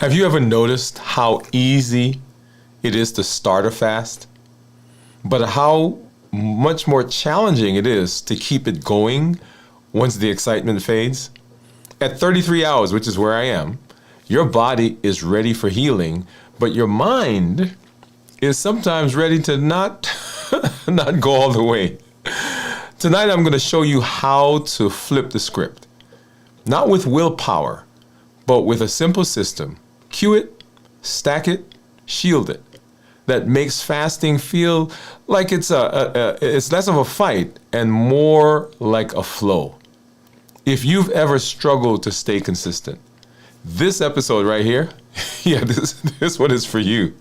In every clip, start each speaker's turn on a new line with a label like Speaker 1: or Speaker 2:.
Speaker 1: Have you ever noticed how easy it is to start a fast, but how much more challenging it is to keep it going once the excitement fades? At 33 hours, which is where I am, your body is ready for healing, but your mind is sometimes ready to not go all the way. Tonight I'm going to show you how to flip the script. Not with willpower, but with a simple system. Cue it, stack it, shield it. That makes fasting feel like it's less of a fight and more like a flow. If you've ever struggled to stay consistent, this episode right here, this one is for you.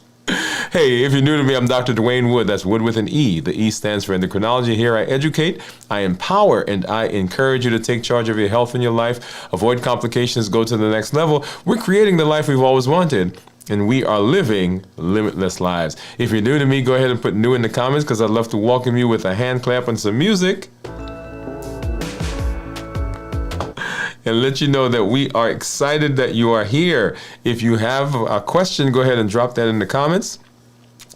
Speaker 1: Hey, if you're new to me, I'm Dr. Dwain Woode. That's Wood with an E. The E stands for endocrinology. Here I educate, I empower, and I encourage you to take charge of your health and your life, avoid complications, go to the next level. We're creating the life we've always wanted, and we are living limitless lives. If you're new to me, go ahead and put new in the comments because I'd love to welcome you with a hand clap and some music. And let you know that we are excited that you are here. If you have a question, go ahead and drop that in the comments,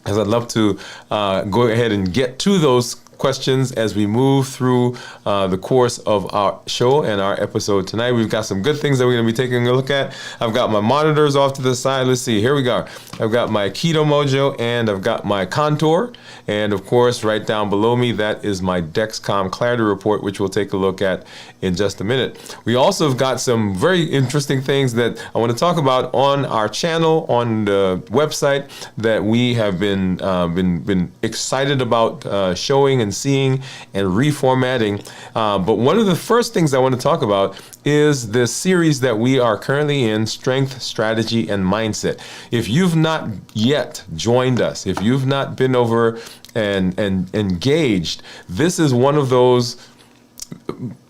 Speaker 1: as I'd love to go ahead and get to those questions as we move through the course of our show and our episode tonight. We've got some good things that we're going to be taking a look at. I've got my monitors off to the side. Let's see. Here we go. I've got my Keto Mojo and I've got my Contour. And of course, right down below me, that is my Dexcom Clarity Report, which we'll take a look at in just a minute. We also have got some very interesting things that I want to talk about on our channel, on the website, that we have been excited about showing and seeing and reformatting. But one of the first things I want to talk about is this series that we are currently in, Strength, Strategy, and Mindset. If you've not yet joined us, if you've not been over and engaged, this is one of those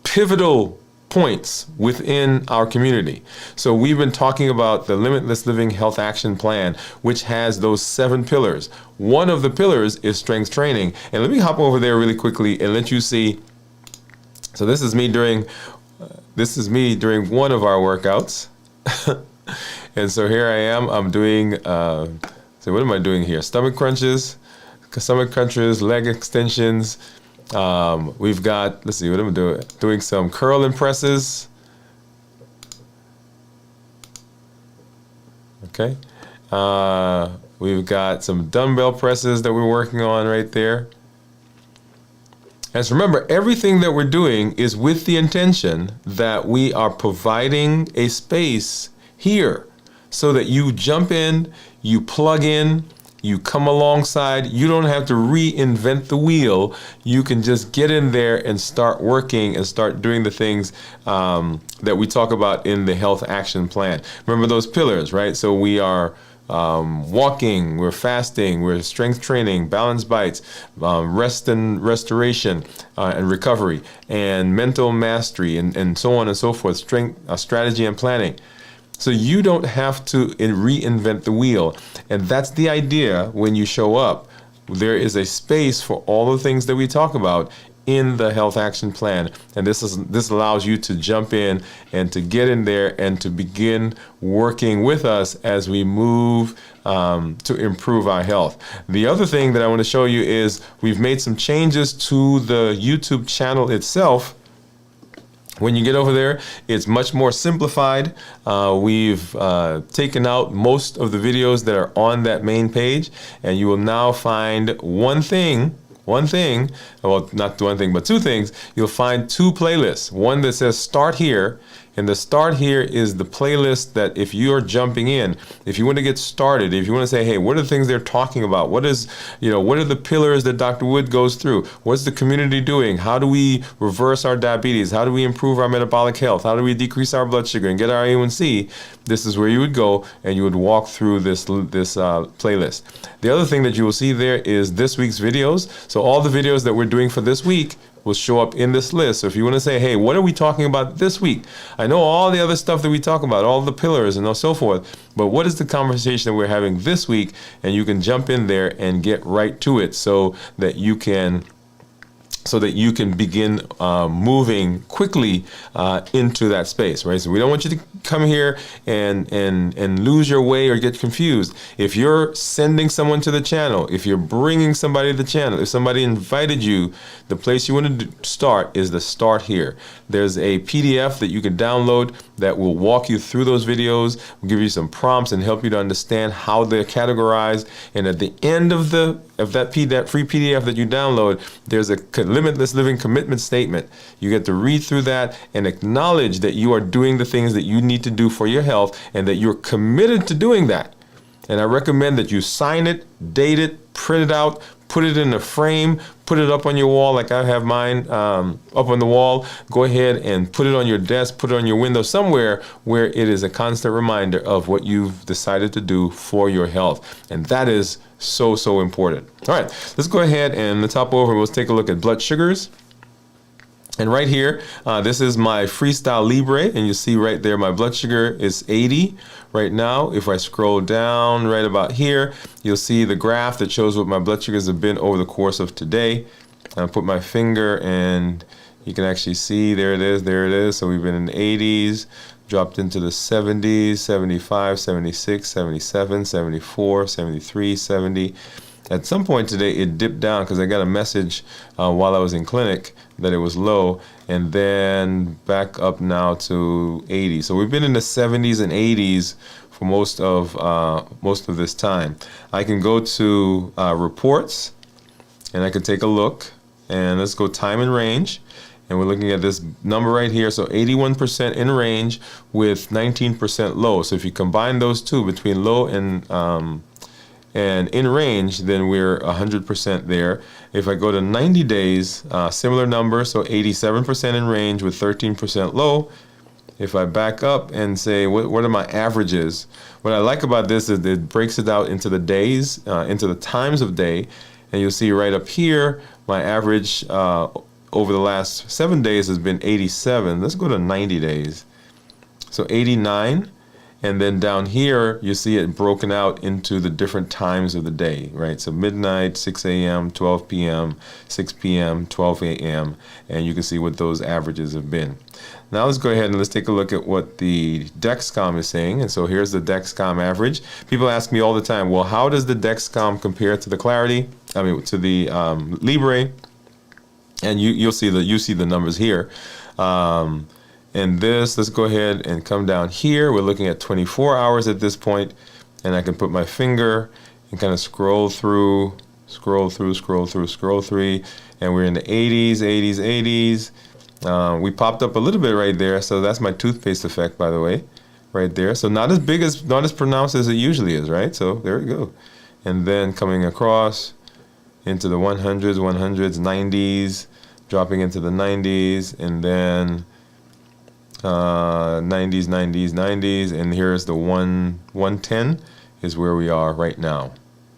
Speaker 1: pivotal points within our community. So we've been talking about the Limitless Living Health Action Plan, which has those 7 pillars. One of the pillars is strength training. And let me hop over there really quickly and let you see. So this is me during one of our workouts. And so here I am, I'm doing, so what am I doing here? Stomach crunches, leg extensions. We've got, let's see, what am I doing? Doing some curl and presses. Okay. We've got some dumbbell presses that we're working on right there. And so remember, everything that we're doing is with the intention that we are providing a space here so that you jump in, you plug in, you come alongside. You don't have to reinvent the wheel. You can just get in there and start working and start doing the things that we talk about in the Health Action Plan. Remember those pillars, right? So we are walking, we're fasting, we're strength training, balance bites, rest and restoration and recovery, and mental mastery, and so on and so forth, strength, strategy and planning. So you don't have to reinvent the wheel. And that's the idea when you show up. There is a space for all the things that we talk about in the Health Action Plan. And this allows you to jump in and to get in there and to begin working with us as we move to improve our health. The other thing that I want to show you is we've made some changes to the YouTube channel itself. When you get over there, it's much more simplified. We've taken out most of the videos that are on that main page, and you will now find one thing, well, not one thing, but 2 things. You'll find 2 playlists. One that says Start Here, and the Start Here is the playlist that if you're jumping in, if you want to get started, if you want to say, hey, what are the things they're talking about? What are the pillars that Dr. Wood goes through? What's the community doing? How do we reverse our diabetes? How do we improve our metabolic health? How do we decrease our blood sugar and get our A1C? This is where you would go and you would walk through this playlist. The other thing that you will see there is this week's videos. So all the videos that we're doing for this week will show up in this list. So if you want to say, hey, what are we talking about this week? I know all the other stuff that we talk about, all the pillars and so forth, but what is the conversation that we're having this week? And you can jump in there and get right to it so that you can so that you can begin moving quickly into that space, right? So we don't want you to come here and lose your way or get confused. If you're sending someone to the channel, if you're bringing somebody to the channel, if somebody invited you, the place you want to start is the start here. There's a PDF that you can download that will walk you through those videos, will give you some prompts and help you to understand how they're categorized. And at the end of that free PDF that you download, there's a limitless living commitment statement. You get to read through that and acknowledge that you are doing the things that you need to do for your health and that you're committed to doing that. And I recommend that you sign it, date it, print it out, put it in a frame, put it up on your wall like I have mine up on the wall. Go ahead and put it on your desk, put it on your window, somewhere where it is a constant reminder of what you've decided to do for your health. And that is so, so important. All right, let's go ahead and let's hop over and let's take a look at blood sugars. And right here, this is my Freestyle Libre, and you see right there my blood sugar is 80 right now. If I scroll down right about here, you'll see the graph that shows what my blood sugars have been over the course of today. I'll put my finger and you can actually see there it is. So we've been in the 80s, dropped into the 70s, 75, 76, 77, 74, 73, 70. At some point today, it dipped down because I got a message while I was in clinic that it was low, and then back up now to 80. So we've been in the 70s and 80s for most of this time. I can go to reports, and I can take a look, and let's go time and range, and we're looking at this number right here. So 81% in range with 19% low. So if you combine those two, between low and in range, then we're 100% there. If I go to 90 days, similar number, so 87% in range with 13% low. If I back up and say, what are my averages? What I like about this is it breaks it out into the days, into the times of day. And you'll see right up here, my average over the last 7 days has been 87. Let's go to 90 days. So 89. And then down here, you see it broken out into the different times of the day, right? So midnight, 6 a.m., 12 p.m., 6 p.m., 12 a.m., and you can see what those averages have been. Now let's go ahead and let's take a look at what the Dexcom is saying. And so here's the Dexcom average. People ask me all the time, well, how does the Dexcom compare to the Clarity? I mean, to the Libre? And you see the numbers here. And this, let's go ahead and come down here. We're looking at 24 hours at this point, and I can put my finger and kind of scroll through, and we're in the 80s. We popped up a little bit right there, so that's my toothpaste effect, by the way, right there. So not as pronounced as it usually is, right? So there we go. And then coming across into the 100s, 90s, dropping into the 90s, and then 90s, and here's the 110 is where we are right now.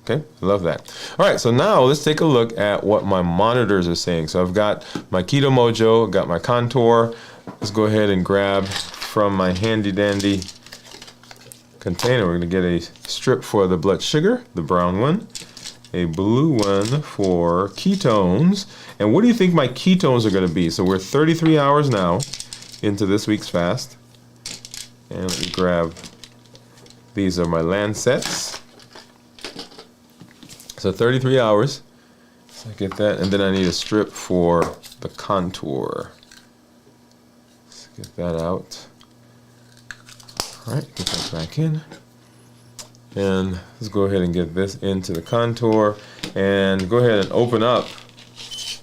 Speaker 1: Okay, I love that. All right, so now let's take a look at what my monitors are saying. So I've got my Keto Mojo, I've got my Contour. Let's go ahead and grab from my handy dandy container. We're going to get a strip for the blood sugar, the brown one, a blue one for ketones. And what do you think my ketones are going to be? So we're 33 hours now into this week's fast, and let me grab, these are my Lancets. So 33 hours, so I get that, and then I need a strip for the Contour. Let's get that out. All right, get that back in, and let's go ahead and get this into the Contour, and go ahead and open up,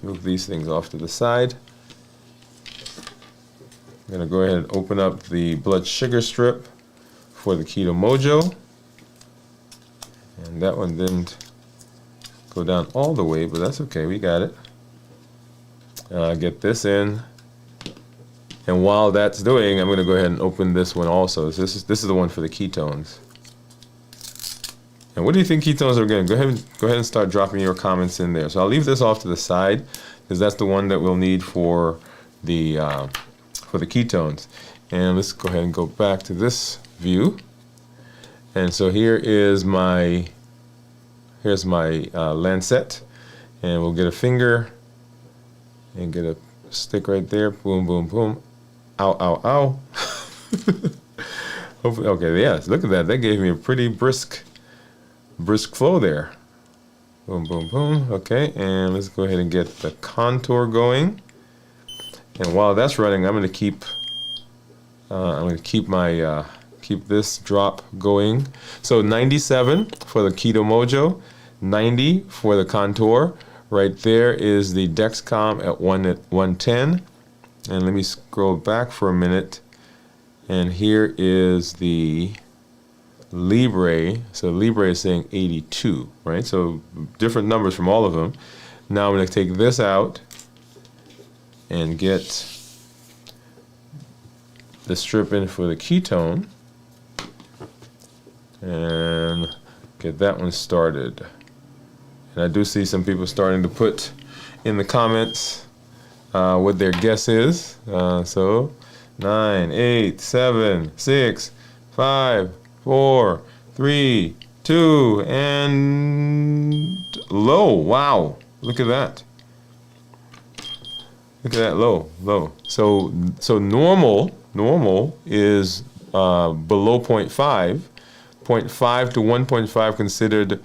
Speaker 1: move these things off to the side. I'm going to go ahead and open up the blood sugar strip for the Keto Mojo. And that one didn't go down all the way, but that's okay, we got it. Get this in. And while that's doing, I'm going to go ahead and open this one also. So this is the one for the ketones. And what do you think ketones are going to? Go ahead and start dropping your comments in there. So I'll leave this off to the side because that's the one that we'll need for the ketones. And let's go ahead and go back to this view. And so here's my Lancet, and we'll get a finger and get a stick right there. Boom, boom, boom. Ow, ow, ow. Hopefully, okay, yes, look at that. That gave me a pretty brisk flow there. Boom, boom, boom. Okay, and let's go ahead and get the contour going. And while that's running, I'm going to keep my keep this drop going. So 97 for the Keto Mojo, 90 for the contour. Right there is the Dexcom at 110. And let me scroll back for a minute. And here is the Libre. So Libre is saying 82, right? So different numbers from all of them. Now I'm going to take this out and get the strip in for the ketone and get that one started. And I do see some people starting to put in the comments what their guess is. So 9, 8, 7, 6, 5, 4, 3, 2, and low. Wow, look at that. Look at that low. So normal is below 0.5. 0.5 to 1.5 considered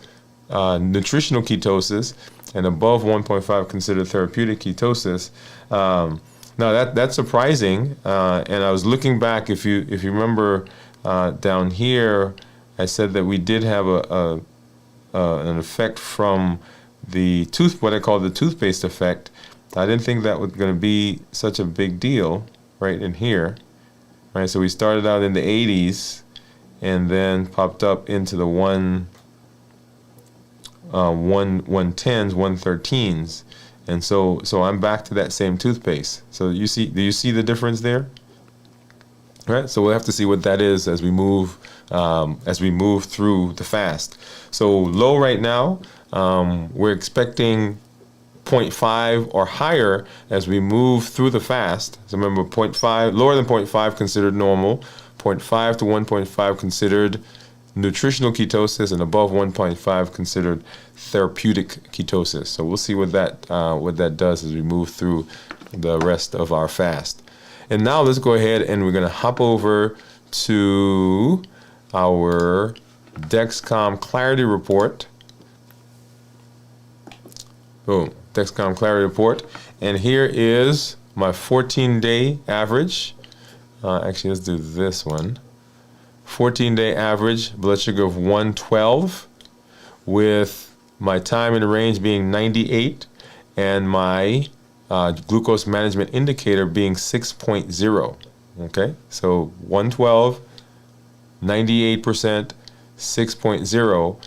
Speaker 1: nutritional ketosis, and above 1.5 considered therapeutic ketosis. Now that's surprising, and I was looking back. If you remember down here, I said that we did have an effect from the what I call the toothpaste effect. I didn't think that was going to be such a big deal right in here. Right, so we started out in the 80s and then popped up into the 110s, 113s. And so I'm back to that same toothpaste. So do you see the difference there? All right, so we'll have to see what that is as we move through the fast. So low right now, we're expecting 0.5 or higher as we move through the fast. So remember, 0.5, lower than 0.5 considered normal, 0.5 to 1.5 considered nutritional ketosis, and above 1.5 considered therapeutic ketosis. So we'll see what that does as we move through the rest of our fast. And now let's go ahead and we're going to hop over to our Dexcom Clarity Report. Boom. Dexcom Clarity Report, and here is my 14-day average. Actually, let's do this one. 14-day average blood sugar of 112, with my time in range being 98, and my glucose management indicator being 6.0. Okay, so 112, 98%, 6.0.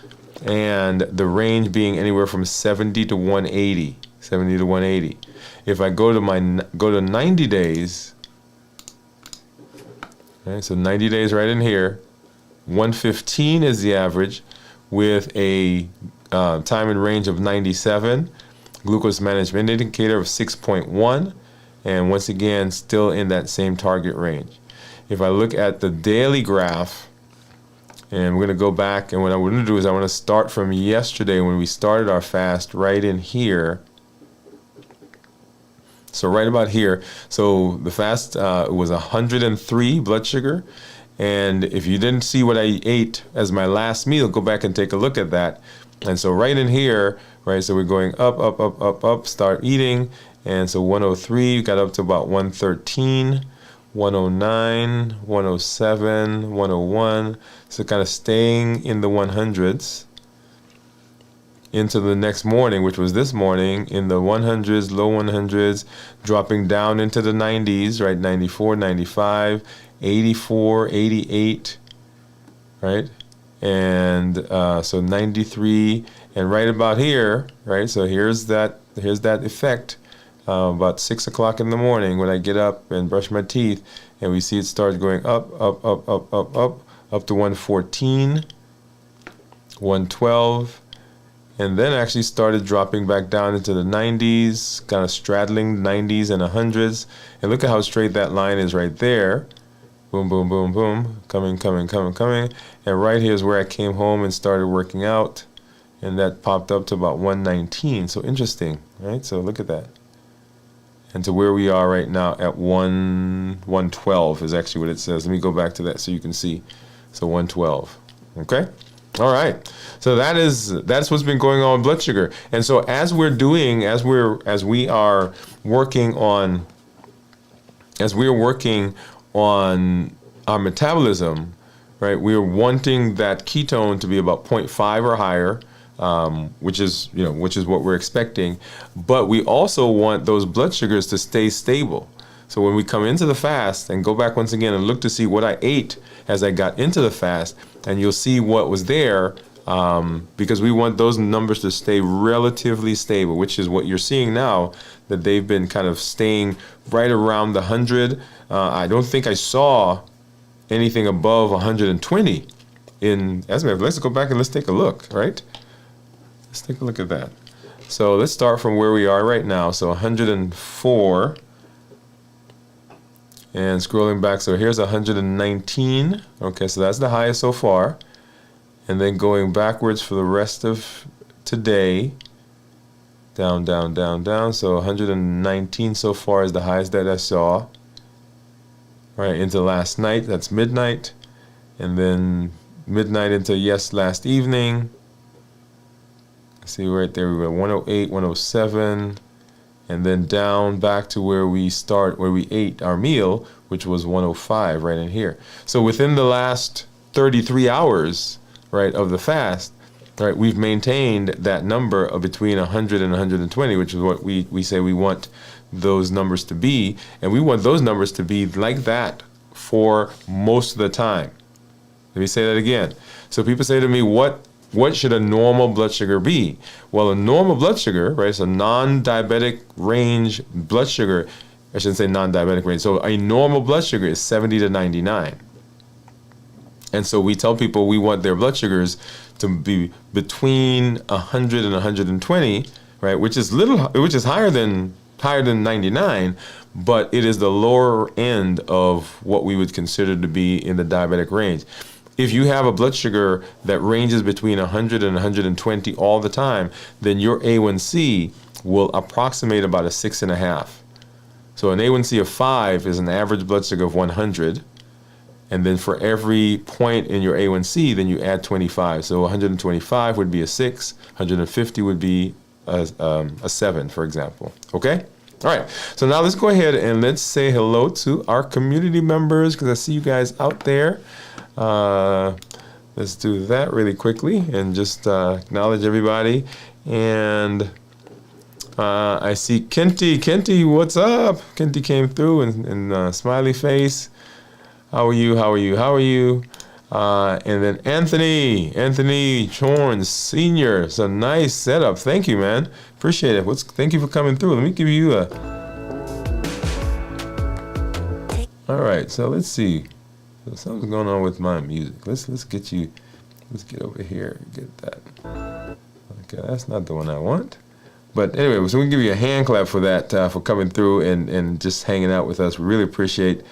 Speaker 1: And the range being anywhere from 70 to 180. 70 to 180. If I go to 90 days, okay, so 90 days right in here, 115 is the average, with a time in range of 97, glucose management indicator of 6.1, and once again still in that same target range. If I look at the daily graph, and we're going to go back, and what I want to do is I want to start from yesterday when we started our fast right in here. So right about here. So the fast was 103 blood sugar. And if you didn't see what I ate as my last meal, go back and take a look at that. And so right in here, right, so we're going up, up, up, up, up, start eating. And so 103 got up to about 113. 109, 107, 101, so kind of staying in the 100s into the next morning, which was this morning, in the 100s, low 100s, dropping down into the 90s, right, 94, 95, 84, 88, right, and so 93, and right about here, right, so here's that effect. About 6 o'clock in the morning when I get up and brush my teeth, and we see it starts going up, up, up, up, up, up to 114, 112, and then actually started dropping back down into the 90s, kind of straddling 90s and 100s. And look at how straight that line is right there. Boom, boom, boom, boom, coming, coming, coming, coming. And right here is where I came home and started working out, and that popped up to about 119. So interesting, right? So look at that. and to where we are right now at 112 is actually what it says. Let me go back to that so you can see. So 112. Okay? All right. So that's what's been going on with blood sugar. And so as we are working on our metabolism, right? We are wanting that ketone to be about 0.5 or higher, which is what we're expecting. But we also want those blood sugars to stay stable. So when we come into the fast and go back once again and look to see what I ate as I got into the fast, and you'll see what was there, because we want those numbers to stay relatively stable, which is what you're seeing now, that they've been kind of staying right around the 100. I don't think I saw anything above 120 in, as a matter of fact, let's go back and let's take a look, right? Let's take a look at that. So let's start from where we are right now. So 104. And scrolling back, so here's 119. Okay, so that's the highest so far. And then going backwards for the rest of today, down, down, down, down. So 119 so far is the highest that I saw. Right, into last night, that's midnight. And then midnight into last evening. See right there, we were 108, 107. And then down back to where we ate our meal, which was 105 right in here. So within the last 33 hours, right, of the fast, right, we've maintained that number of between 100 and 120, which is what we say we want those numbers to be. And we want those numbers to be like that for most of the time. Let me say that again. So people say to me, what should a normal blood sugar be? Well, a normal blood sugar, right, it's a non-diabetic range blood sugar. I shouldn't say non-diabetic range. So a normal blood sugar is 70 to 99. And so we tell people we want their blood sugars to be between 100 and 120, right, which is higher than 99, but it is the lower end of what we would consider to be in the diabetic range. If you have a blood sugar that ranges between 100 and 120 all the time, then your A1C will approximate about a 6.5. So an A1C of 5 is an average blood sugar of 100. And then for every point in your A1C, then you add 25. So 125 would be a 6, 150 would be a 7, for example. Okay? All right. So now let's go ahead and let's say hello to our community members, because I see you guys out there. Let's do that really quickly and just acknowledge everybody. And I see Kenty. Kenty, what's up? Kenty came through and smiley face. How are you? How are you? How are you? And then Anthony Chorns Sr. It's a nice setup. Thank you, man. Appreciate it. Thank you for coming through. Let me give you a. All right. So let's see. So something's going on with my music. Let's get over here and get that. Okay, that's not the one I want. But anyway, so we can give you a hand clap for that, for coming through and just hanging out with us. We really appreciate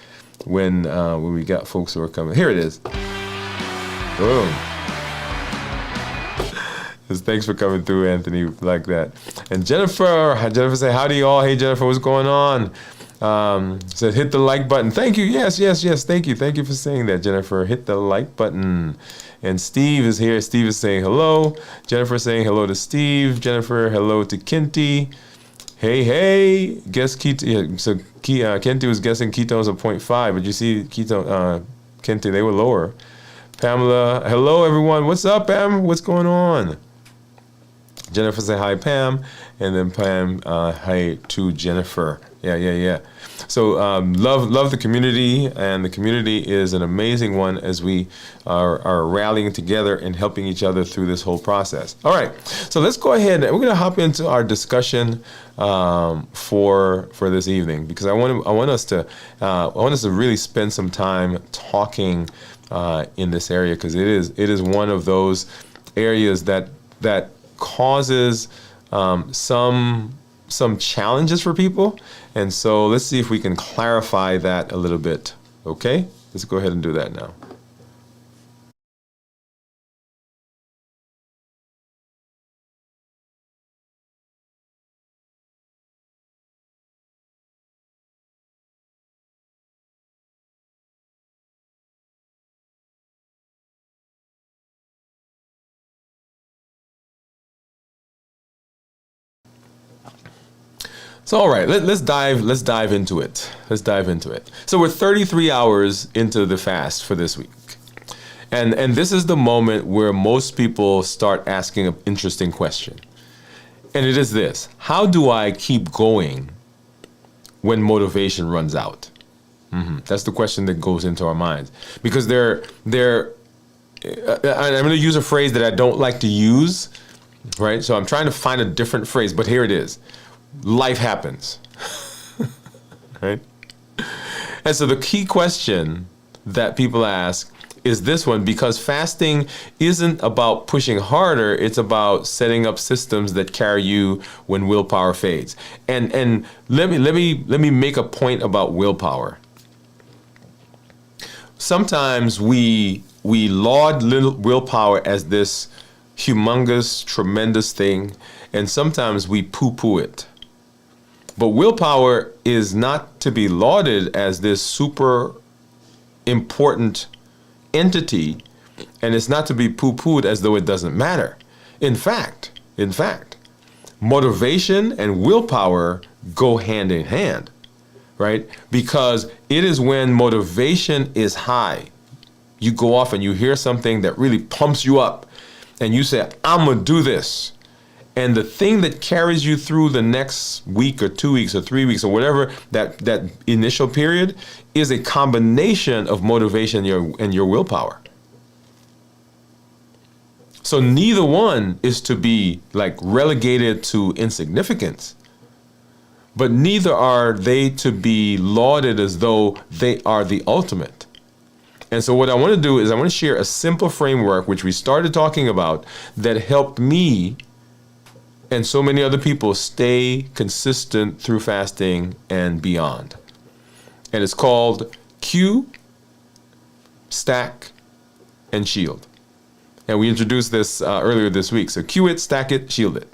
Speaker 1: when we got folks who are coming. Here it is. Boom. Just thanks for coming through, Anthony, like that. And Jennifer say, howdy y'all. Hey Jennifer, what's going on? Said hit the like button. Thank you. Yes. Thank you for saying that, Jennifer. Hit the like button. And Steve is here. Steve is saying hello. Jennifer saying hello to Steve. Jennifer, hello to Kenty. Hey. Guess keto. So Kenty was guessing ketones of 0.5, but you see Kenty, they were lower. Pamela, hello everyone. What's up, Pam? What's going on? Jennifer say hi, Pam, and then Pam, hi to Jennifer. Yeah. So love the community, and the community is an amazing one as we are rallying together and helping each other through this whole process. All right, so let's go ahead and we're going to hop into our discussion for this evening, because I want us to really spend some time talking in this area, because it is one of those areas that causes some challenges for people. And so let's see if we can clarify that a little bit. Okay, let's go ahead and do that now. So all right, let's dive into it. Let's dive into it. So we're 33 hours into the fast for this week. And this is the moment where most people start asking an interesting question. And it is this: how do I keep going when motivation runs out? That's the question that goes into our minds. Because I'm going to use a phrase that I don't like to use, right? So I'm trying to find a different phrase, but here it is. Life happens, right? And so the key question that people ask is this one, because fasting isn't about pushing harder, it's about setting up systems that carry you when willpower fades. And let me make a point about willpower. Sometimes we laud little willpower as this humongous, tremendous thing, and sometimes we poo-poo it. But willpower is not to be lauded as this super important entity, and it's not to be poo-pooed as though it doesn't matter. In fact, motivation and willpower go hand in hand, right? Because it is when motivation is high, you go off and you hear something that really pumps you up, and you say, I'm gonna do this. And the thing that carries you through the next week or 2 weeks or 3 weeks or whatever, that initial period, is a combination of motivation and your willpower. So neither one is to be like relegated to insignificance, but neither are they to be lauded as though they are the ultimate. And so what I want to do is I want to share a simple framework, which we started talking about, that helped me and so many other people stay consistent through fasting and beyond. And it's called Q, Stack, and Shield. And we introduced this earlier this week. So Q it, stack it, shield it.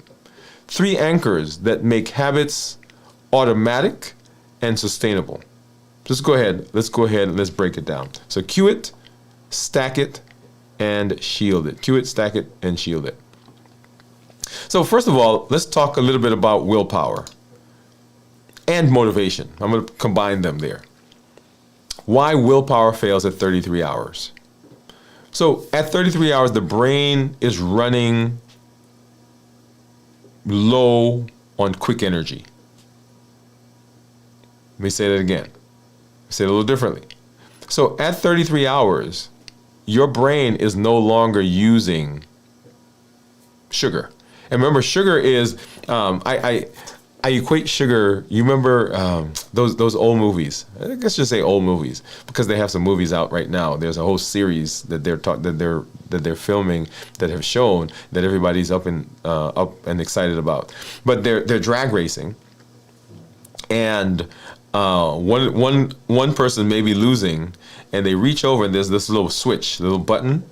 Speaker 1: 3 anchors that make habits automatic and sustainable. Let's go ahead and let's break it down. So Q it, stack it, and shield it. Q it, stack it, and shield it. So first of all, let's talk a little bit about willpower and motivation. I'm going to combine them there. Why willpower fails at 33 hours. So at 33 hours, the brain is running low on quick energy. Let me say that again. Say it a little differently. So at 33 hours, your brain is no longer using sugar. And remember, sugar is, I equate sugar, you remember those old movies, I guess just say old movies, because they have some movies out right now. There's a whole series that they're filming that have shown that everybody's up and excited about. But they're drag racing, and one person may be losing, and they reach over and there's this little switch, little button.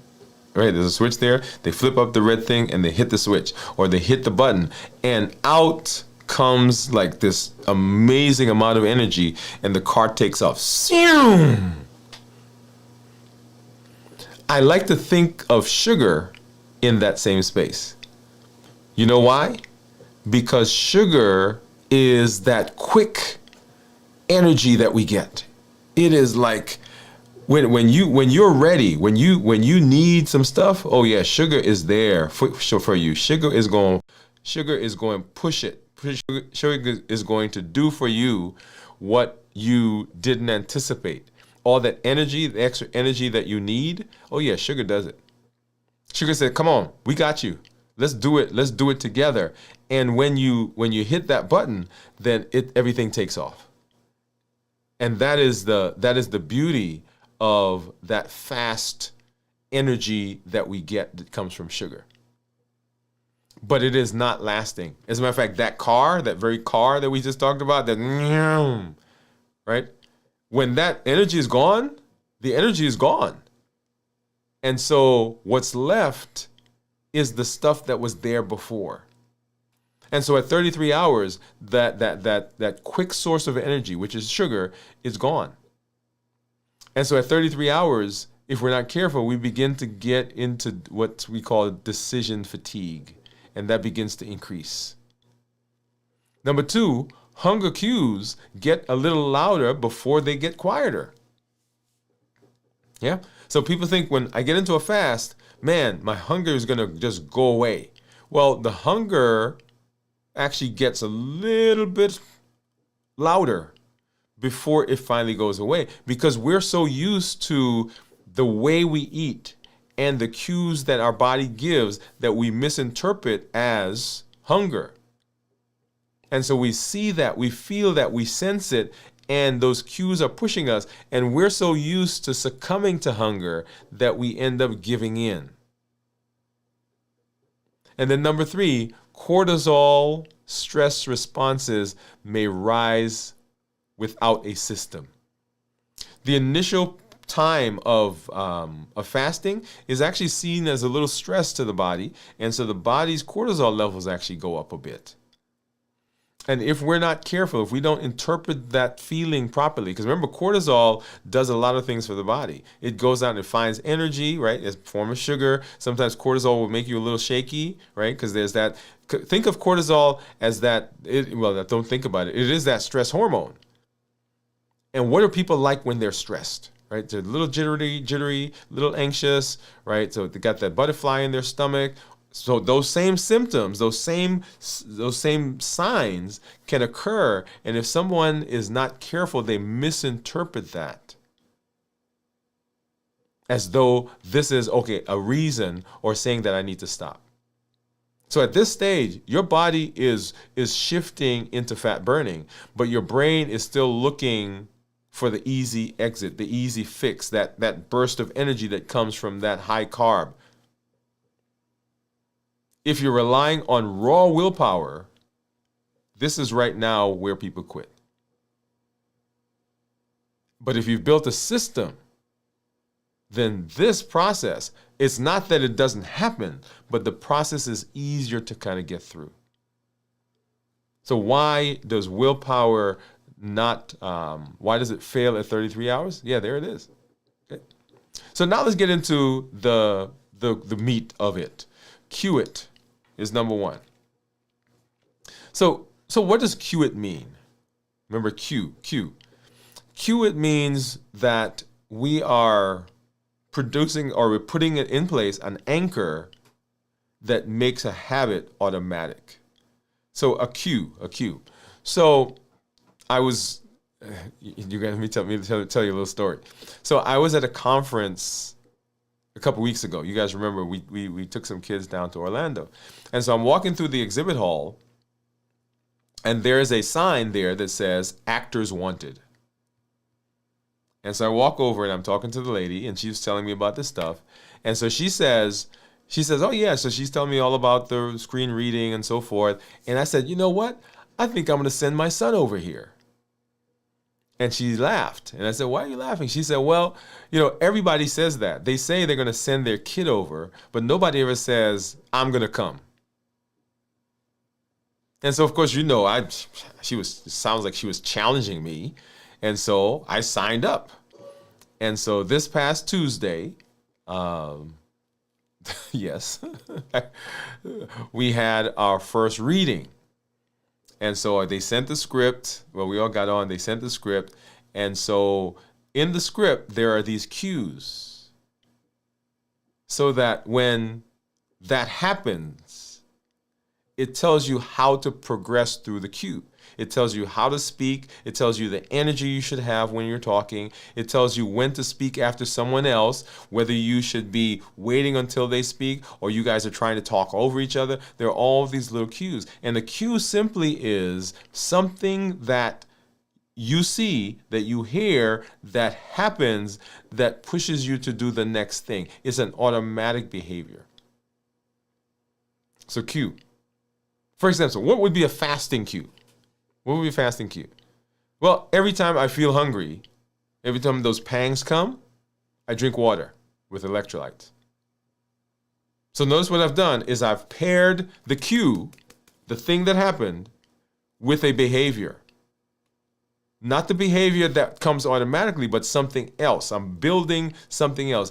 Speaker 1: Right, there's a switch there. They flip up the red thing and they hit the switch, or they hit the button, and out comes like this amazing amount of energy, and the car takes off. I like to think of sugar in that same space. You know why? Because sugar is that quick energy that we get. It is like when you're ready, when you need some stuff, oh yeah, sugar is there for you. Sugar is going push it. Sugar is going to do for you what you didn't anticipate. All that energy, the extra energy that you need, oh yeah, sugar does it. Sugar said, "Come on, we got you. Let's do it. Let's do it together." And when you hit that button, then everything takes off. And that is the beauty of that fast energy that we get that comes from sugar. But it is not lasting. As a matter of fact, that very car that we just talked about, right? When that energy is gone, the energy is gone. And so what's left is the stuff that was there before. And so at 33 hours, that quick source of energy, which is sugar, is gone. And so at 33 hours, if we're not careful, we begin to get into what we call decision fatigue, and that begins to increase. Number 2, hunger cues get a little louder before they get quieter. Yeah? So people think when I get into a fast, man, my hunger is going to just go away. Well, the hunger actually gets a little bit louder before it finally goes away, because we're so used to the way we eat and the cues that our body gives that we misinterpret as hunger. And so we see that, we feel that, we sense it, and those cues are pushing us, and we're so used to succumbing to hunger that we end up giving in. And then number 3, cortisol stress responses may rise without a system. The initial time of fasting is actually seen as a little stress to the body, and so the body's cortisol levels actually go up a bit. And if we're not careful, if we don't interpret that feeling properly, because remember, cortisol does a lot of things for the body. It goes out and it finds energy, right? It's a form of sugar. Sometimes cortisol will make you a little shaky, right? Because there's that. Think of cortisol as that. Don't think about it. It is that stress hormone. And what are people like when they're stressed? Right? They're a little jittery, a little anxious, right? So they got that butterfly in their stomach. So those same symptoms, those same signs can occur. And if someone is not careful, they misinterpret that as though this is, okay, a reason or saying that I need to stop. So at this stage, your body is shifting into fat burning, but your brain is still looking for the easy exit, the easy fix, that burst of energy that comes from that high carb. If you're relying on raw willpower, this is right now where people quit. But if you've built a system, then this process, it's not that it doesn't happen, but the process is easier to kind of get through. So why does willpower why does it fail at 33 hours? Yeah, there it is. Okay. So now let's get into the meat of it. Cue it is number 1. So what does cue it mean? Remember cue. Cue it means that we are producing, or we're putting it in place, an anchor that makes a habit automatic. So a cue. So I was, you're going to tell you a little story. So I was at a conference a couple weeks ago. You guys remember we took some kids down to Orlando. And so I'm walking through the exhibit hall, and there's a sign there that says actors wanted. And so I walk over and I'm talking to the lady, and she's telling me about this stuff. And so she says, oh yeah, so she's telling me all about the screen reading and so forth. And I said, you know what? I think I'm going to send my son over here. And she laughed. And I said, why are you laughing? She said, well, everybody says that. They say they're going to send their kid over, but nobody ever says, I'm going to come. And so, of course, sounds like she was challenging me. And so I signed up. And so this past Tuesday, yes, we had our first reading. And so they sent the script. Well, we all got on. They sent the script. And so in the script, there are these cues. So that when that happens, it tells you how to progress through the cue. It tells you how to speak. It tells you the energy you should have when you're talking. It tells you when to speak after someone else, whether you should be waiting until they speak or you guys are trying to talk over each other. There are all these little cues. And the cue simply is something that you see, that you hear, that happens, that pushes you to do the next thing. It's an automatic behavior. So cue. For example, what would be a fasting cue? What would be a fasting cue? Well, every time I feel hungry, every time those pangs come, I drink water with electrolytes. So notice what I've done is I've paired the cue, the thing that happened, with a behavior. Not the behavior that comes automatically, but something else. I'm building something else.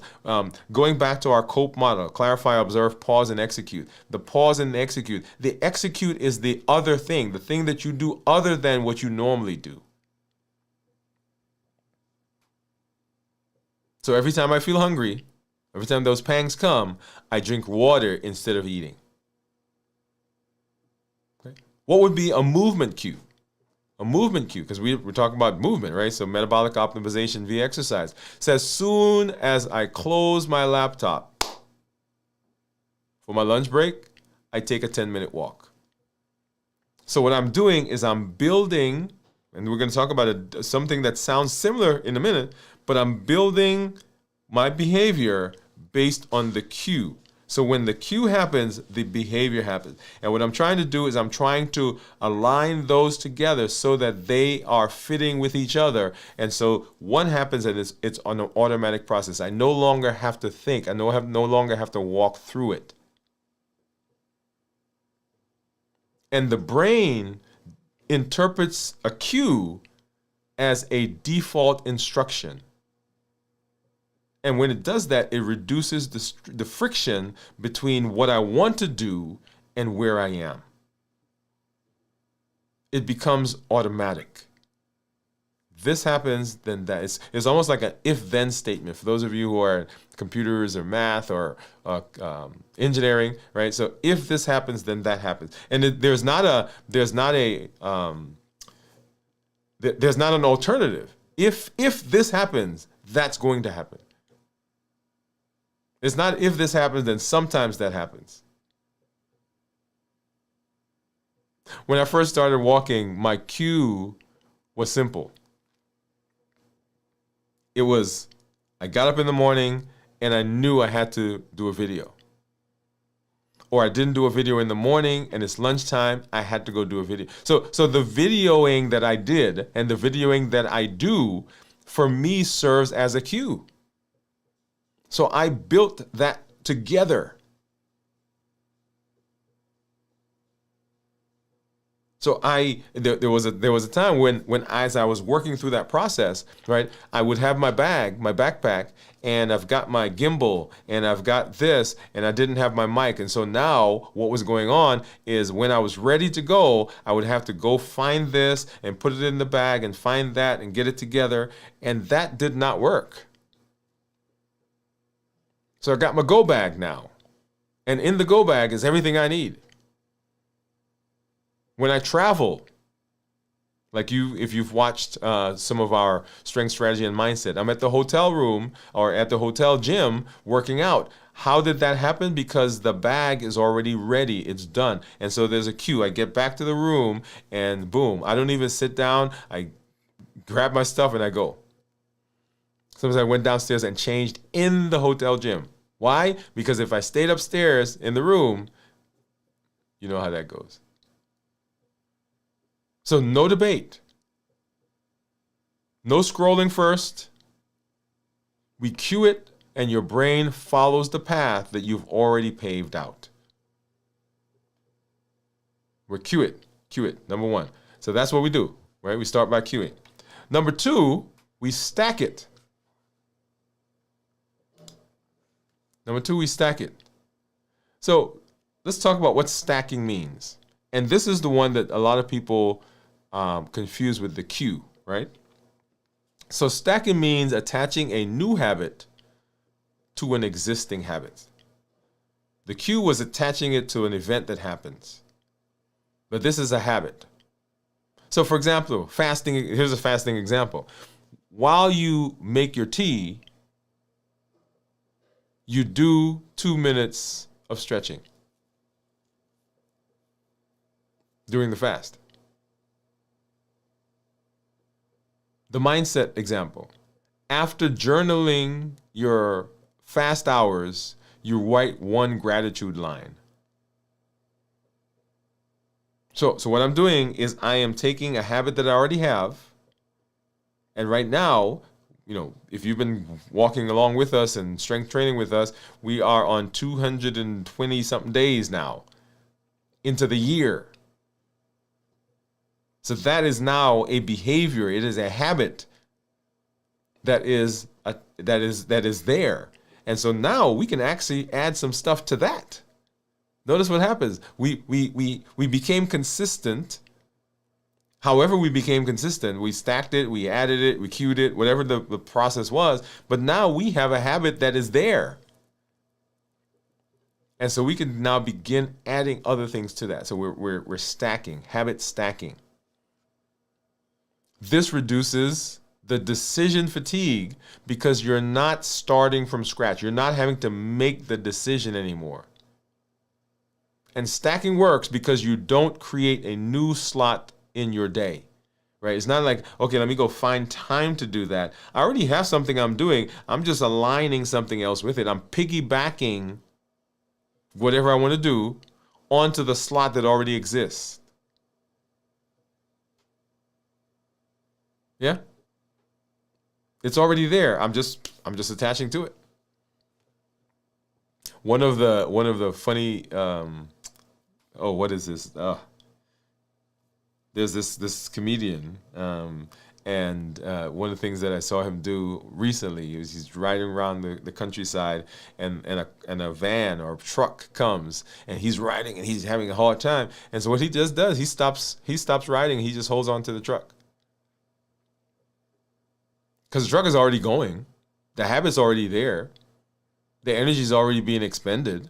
Speaker 1: Going back to our COPE model, clarify, observe, pause, and execute. The pause and the execute. The execute is the other thing, the thing that you do other than what you normally do. So every time I feel hungry, every time those pangs come, I drink water instead of eating. Okay. What would be a movement cue? A movement cue, because we're talking about movement, right? So metabolic optimization via exercise. So as soon as I close my laptop for my lunch break, I take a 10-minute walk. So what I'm doing is I'm building, and we're going to talk about something that sounds similar in a minute, but I'm building my behavior based on the cue. So when the cue happens, the behavior happens. And what I'm trying to do is I'm trying to align those together so that they are fitting with each other. And so one happens and it's on an automatic process. I no longer have to think. I no longer have to walk through it. And the brain interprets a cue as a default instruction. And when it does that, it reduces the friction between what I want to do and where I am. It becomes automatic. This happens, then that. It's almost like an if-then statement for those of you who are computers or math or engineering, right? So if this happens, then that happens. And there's not an alternative. If this happens, that's going to happen. It's not if this happens, then sometimes that happens. When I first started walking, my cue was simple. It was, I got up in the morning and I knew I had to do a video. Or I didn't do a video in the morning and it's lunchtime, I had to go do a video. So the videoing that I did and the videoing that I do, for me, serves as a cue. So I built that together. So there was a time when as I was working through that process, right, I would have my backpack, and I've got my gimbal, and I've got this, and I didn't have my mic. And so now what was going on is when I was ready to go, I would have to go find this and put it in the bag and find that and get it together. And that did not work. So I got my go bag now. And in the go bag is everything I need. When I travel, like if you've watched some of our strength, strategy, and mindset, I'm at the hotel room or at the hotel gym working out. How did that happen? Because the bag is already ready. It's done. And so there's a cue. I get back to the room and boom. I don't even sit down. I grab my stuff and I go. Sometimes I went downstairs and changed in the hotel gym. Why? Because if I stayed upstairs in the room, you know how that goes. So no debate. No scrolling first. We cue it, and your brain follows the path that you've already paved out. We're cue it, number one. So that's what we do, right? We start by cueing. Number two, we stack it. Number two, we stack it. So let's talk about what stacking means. And this is the one that a lot of people confuse with the cue, right? So stacking means attaching a new habit to an existing habit. The cue was attaching it to an event that happens. But this is a habit. So for example, fasting, here's a fasting example. While you make your tea, you do 2 minutes of stretching during the fast. The mindset example. After journaling your fast hours, you write one gratitude line. So what I'm doing is I am taking a habit that I already have, and right now, you know, if you've been walking along with us and strength training with us, we are on 220 something days now into the year. So that is now a behavior. It is a habit that is there. And so now we can actually add some stuff to that. Notice what happens. We became consistent. However we became consistent, we stacked it, we added it, we queued it, whatever the process was. But now we have a habit that is there. And so we can now begin adding other things to that. So we're stacking, habit stacking. This reduces the decision fatigue because you're not starting from scratch. You're not having to make the decision anymore. And stacking works because you don't create a new slot in your day, right? It's not like, okay, let me go find time to do that. I already have something I'm doing. I'm just aligning something else with it. I'm piggybacking whatever I want to do onto the slot that already exists. Yeah? It's already there. I'm just attaching to it. One of the funny what is this? There's this comedian, and one of the things that I saw him do recently is he's riding around the countryside, and a van or a truck comes, and he's riding and he's having a hard time. And so what he just does, he stops riding. He just holds on to the truck because the truck is already going, the habit's already there, the energy is already being expended.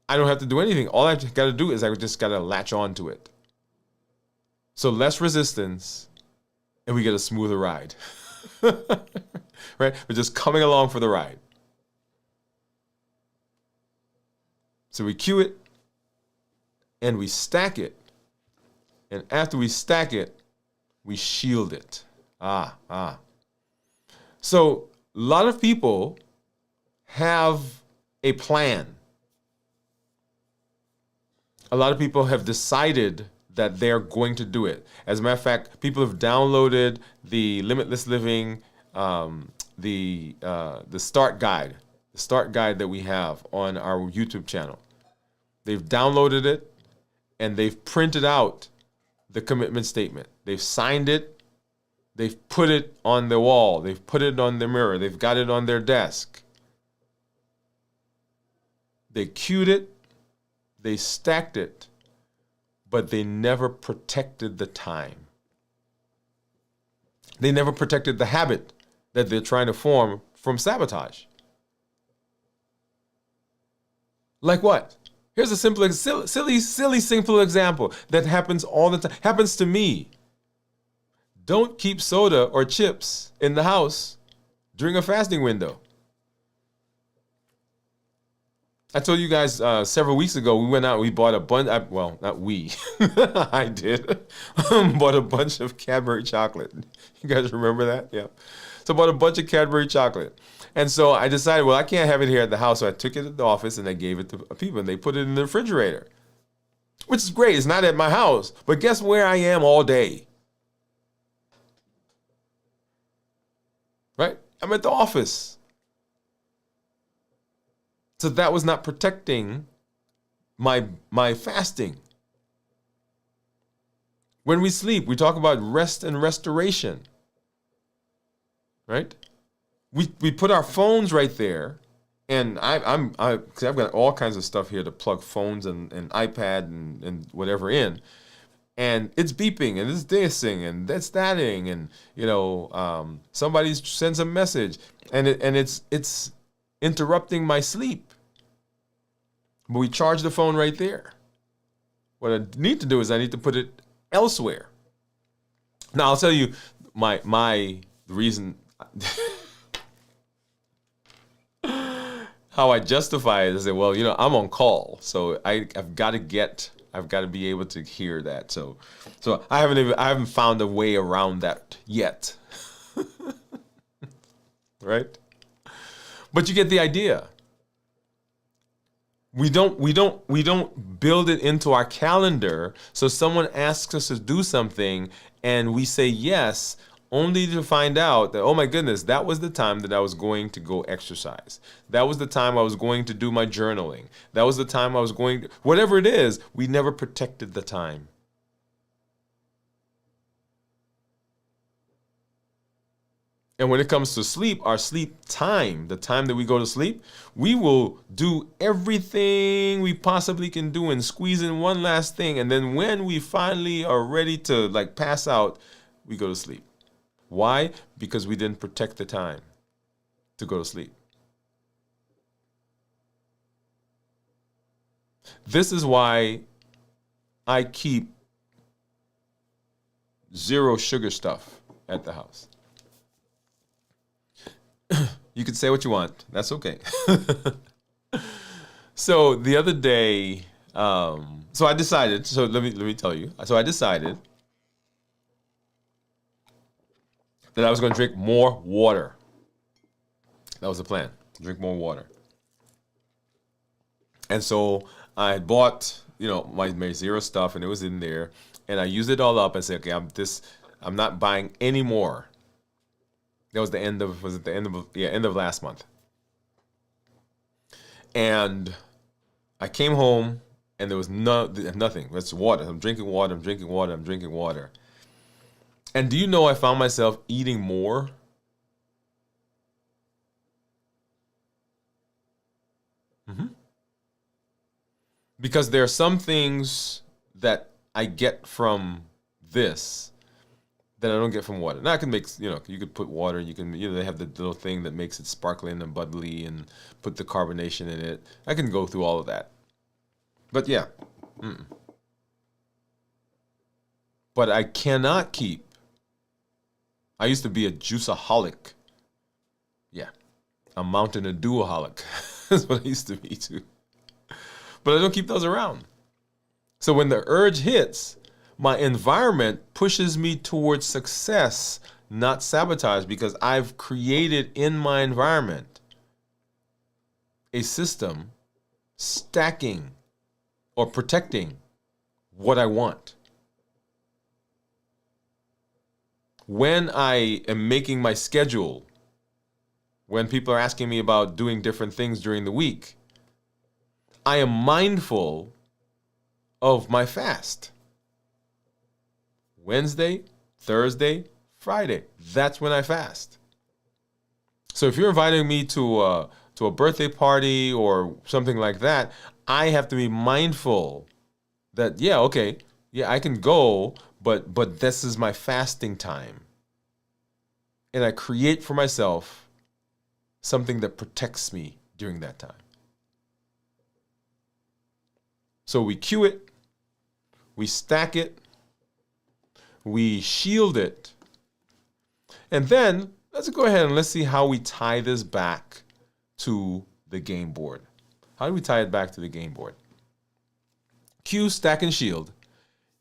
Speaker 1: I don't have to do anything. All I've got to do is I just got to latch on to it. So less resistance, and we get a smoother ride. Right? We're just coming along for the ride. So we cue it, and we stack it. And after we stack it, we shield it. So a lot of people have a plan. A lot of people have decided that they're going to do it. As a matter of fact, people have downloaded the Limitless Living, the start guide that we have on our YouTube channel. They've downloaded it and they've printed out the commitment statement. They've signed it. They've put it on the wall. They've put it on their mirror. They've got it on their desk. They queued it. They stacked it. But they never protected the time. They never protected the habit that they're trying to form from sabotage. Like what? Here's a simple, silly, simple example that happens all the time. Happens to me. Don't keep soda or chips in the house during a fasting window. I told you guys several weeks ago, we went out, we bought a bunch, well, not we, I did, bought a bunch of Cadbury chocolate. You guys remember that? Yeah. So I bought a bunch of Cadbury chocolate. And so I decided, well, I can't have it here at the house. So I took it to the office and I gave it to people and they put it in the refrigerator, which is great. It's not at my house, but guess where I am all day? Right? I'm at the office. So that was not protecting my fasting. When we sleep, we talk about rest and restoration. Right? We put our phones right there, and I've got all kinds of stuff here to plug phones and iPad and whatever in. And it's beeping, and it's this-ing, and that's that-ing, and somebody sends a message, and it's interrupting my sleep. But we charge the phone right there. What I need to do is I need to put it elsewhere. Now I'll tell you the reason how I justify it is that, well, I'm on call, so I've got to be able to hear that. So I haven't found a way around that yet. Right? But you get the idea. We don't build it into our calendar. So someone asks us to do something and we say yes, only to find out that, oh my goodness, that was the time that I was going to go exercise. That was the time I was going to do my journaling. That was the time I was going to, whatever it is, we never protected the time. And when it comes to sleep, our sleep time, the time that we go to sleep, we will do everything we possibly can do and squeeze in one last thing. And then when we finally are ready to like pass out, we go to sleep. Why? Because we didn't protect the time to go to sleep. This is why I keep zero sugar stuff at the house. You can say what you want. That's okay. So the other day, so I decided. So let me tell you. So I decided that I was going to drink more water. That was the plan. Drink more water. And so I had bought, my zero stuff, and it was in there, and I used it all up and said, okay, I'm not buying any more. That was end of last month. And I came home and there was nothing. It's water. I'm drinking water. And do you know I found myself eating more? Mm-hmm. Because there are some things that I get from this that I don't get from water. Now I can make, you could put water, you can, they have the little thing that makes it sparkling and bubbly and put the carbonation in it. I can go through all of that. But yeah. But I cannot keep. I used to be a juiceaholic. Yeah. A Mountain Dew-aholic. That's what I used to be too. But I don't keep those around. So when the urge hits, my environment pushes me towards success, not sabotage, because I've created in my environment a system stacking or protecting what I want. When I am making my schedule, when people are asking me about doing different things during the week, I am mindful of my fast. Wednesday, Thursday, Friday. That's when I fast. So if you're inviting me to a birthday party or something like that, I have to be mindful that, I can go, but this is my fasting time. And I create for myself something that protects me during that time. So we cue it, we stack it, we shield it, and then let's go ahead and let's see how we tie this back to the game board. How do we tie it back to the game board? Cue, stack, and shield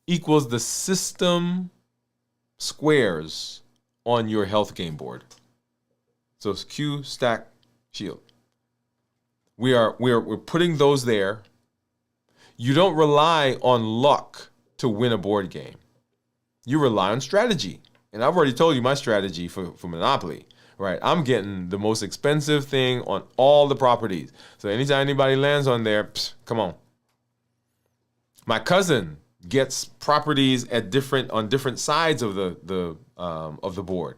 Speaker 1: equals the system squares on your health game board. So it's cue, stack, shield. We're putting those there. You don't rely on luck to win a board game. You rely on strategy. And I've already told you my strategy for Monopoly, right? I'm getting the most expensive thing on all the properties. So anytime anybody lands on there, come on. My cousin gets properties on different sides of the board.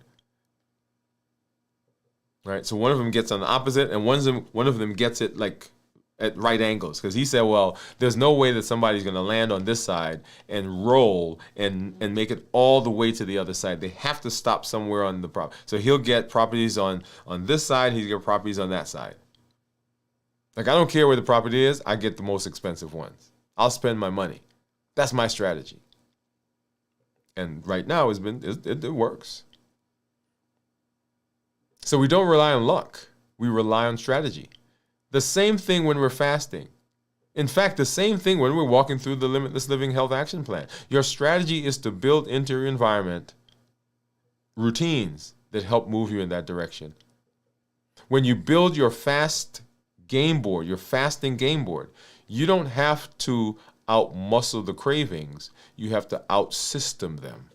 Speaker 1: Right? So one of them gets on the opposite, and one of them gets it like at right angles, because he said, well, there's no way that somebody's going to land on this side and roll and make it all the way to the other side. They have to stop somewhere on the property. So he'll get properties on this side, he'll get properties on that side. Like, I don't care where the property is, I get the most expensive ones. I'll spend my money. That's my strategy. And right now it works. So we don't rely on luck. We rely on strategy. The same thing when we're fasting. In fact, the same thing when we're walking through the Limitless Living Health Action Plan. Your strategy is to build into your environment routines that help move you in that direction. When you build your fasting game board, you don't have to out-muscle the cravings. You have to out-system them.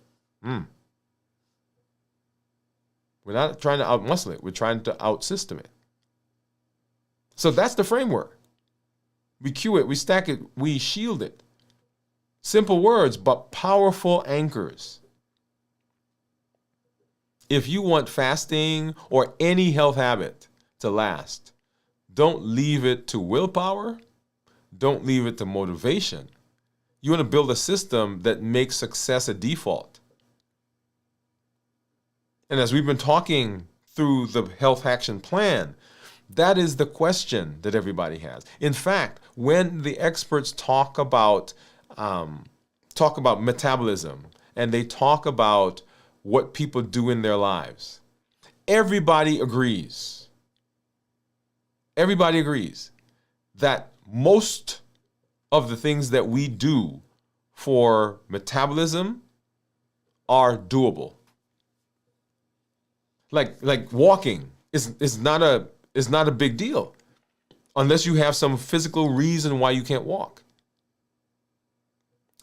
Speaker 1: We're not trying to out-muscle it. We're trying to out-system it. So that's the framework. We cue it, we stack it, we shield it. Simple words, but powerful anchors. If you want fasting or any health habit to last, don't leave it to willpower. Don't leave it to motivation. You want to build a system that makes success a default. And as we've been talking through the health action plan, that is the question that everybody has. In fact, when the experts talk about metabolism and they talk about what people do in their lives, everybody agrees. Everybody agrees that most of the things that we do for metabolism are doable. Like walking is not a big deal unless you have some physical reason why you can't walk.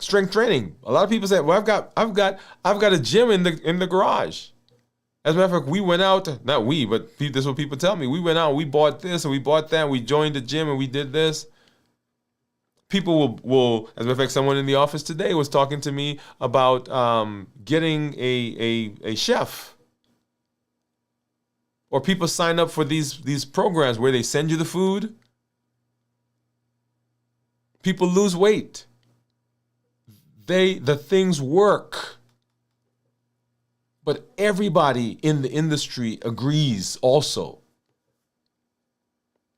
Speaker 1: Strength training. A lot of people say, "Well, I've got a gym in the garage." As a matter of fact, we went out, not we, but this is what people tell me. We went out, we bought this and we bought that, and we joined the gym and we did this. People will, as a matter of fact, someone in the office today was talking to me about getting a chef. Or people sign up for these programs where they send you the food. People lose weight. The things work. But everybody in the industry agrees also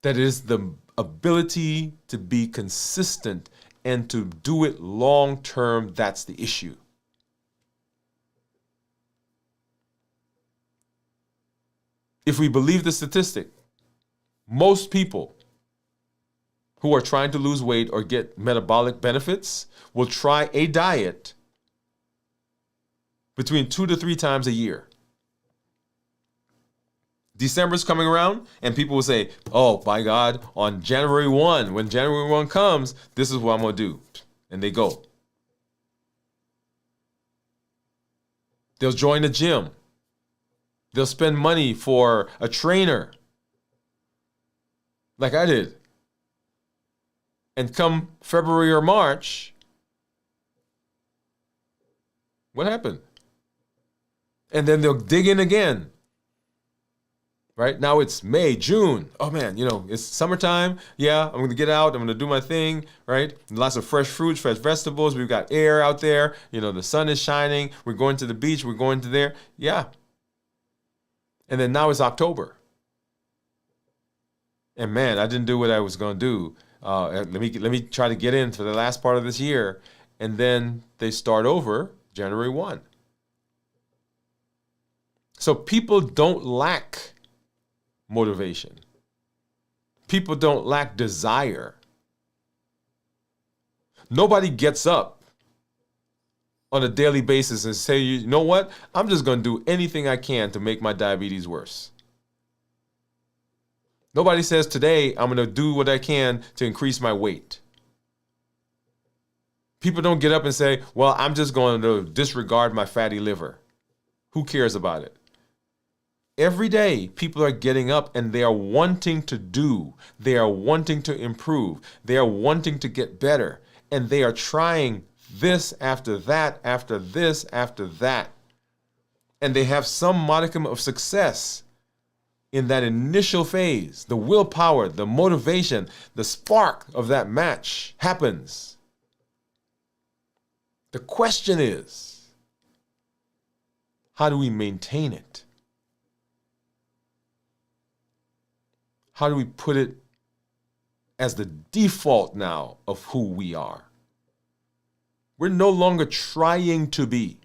Speaker 1: that it is the ability to be consistent and to do it long term that's the issue. If we believe the statistic, most people who are trying to lose weight or get metabolic benefits will try a diet between 2 to 3 times a year. December's coming around and people will say, "Oh, by God, on January 1, when January 1 comes, this is what I'm going to do." And they go. They'll join a gym. They'll spend money for a trainer, like I did. And come February or March, what happened? And then they'll dig in again. Right? Now it's May, June. Oh man, it's summertime. Yeah, I'm going to get out. I'm going to do my thing. Right? Lots of fresh fruits, fresh vegetables. We've got air out there. The sun is shining. We're going to the beach. We're going to there. Yeah. And then now it's October. And man, I didn't do what I was going to do. Let me try to get in for the last part of this year. And then they start over January 1. So people don't lack motivation. People don't lack desire. Nobody gets up on a daily basis and say, "You know what? I'm just going to do anything I can to make my diabetes worse." Nobody says, "Today I'm going to do what I can to increase my weight." People don't get up and say, "Well, I'm just going to disregard my fatty liver." Who cares about it? Every day, people are getting up and they are wanting to do. They are wanting to improve. They are wanting to get better. And they are trying this after that, after this, after that. And they have some modicum of success in that initial phase. The willpower, the motivation, the spark of that match happens. The question is, how do we maintain it? How do we put it as the default now of who we are? We're no longer trying to be.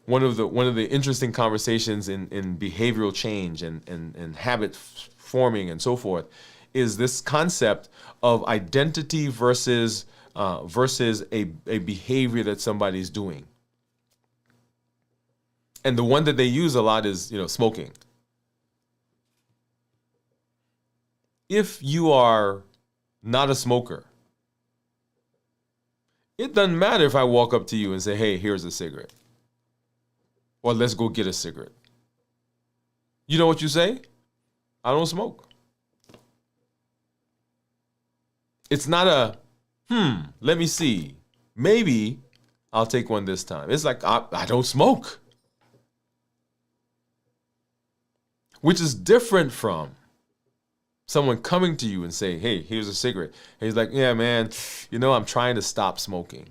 Speaker 1: One of the interesting conversations in behavioral change and habit forming and so forth is this concept of identity versus a behavior that somebody's doing. And the one that they use a lot is, smoking. If you are not a smoker, it doesn't matter if I walk up to you and say, "Hey, here's a cigarette." Or "Let's go get a cigarette." You know what you say? "I don't smoke." It's not a, let me see. Maybe I'll take one this time. It's like, I don't smoke. which is different from someone coming to you and saying, hey, here's a cigarette. And he's like, yeah, man, I'm trying to stop smoking.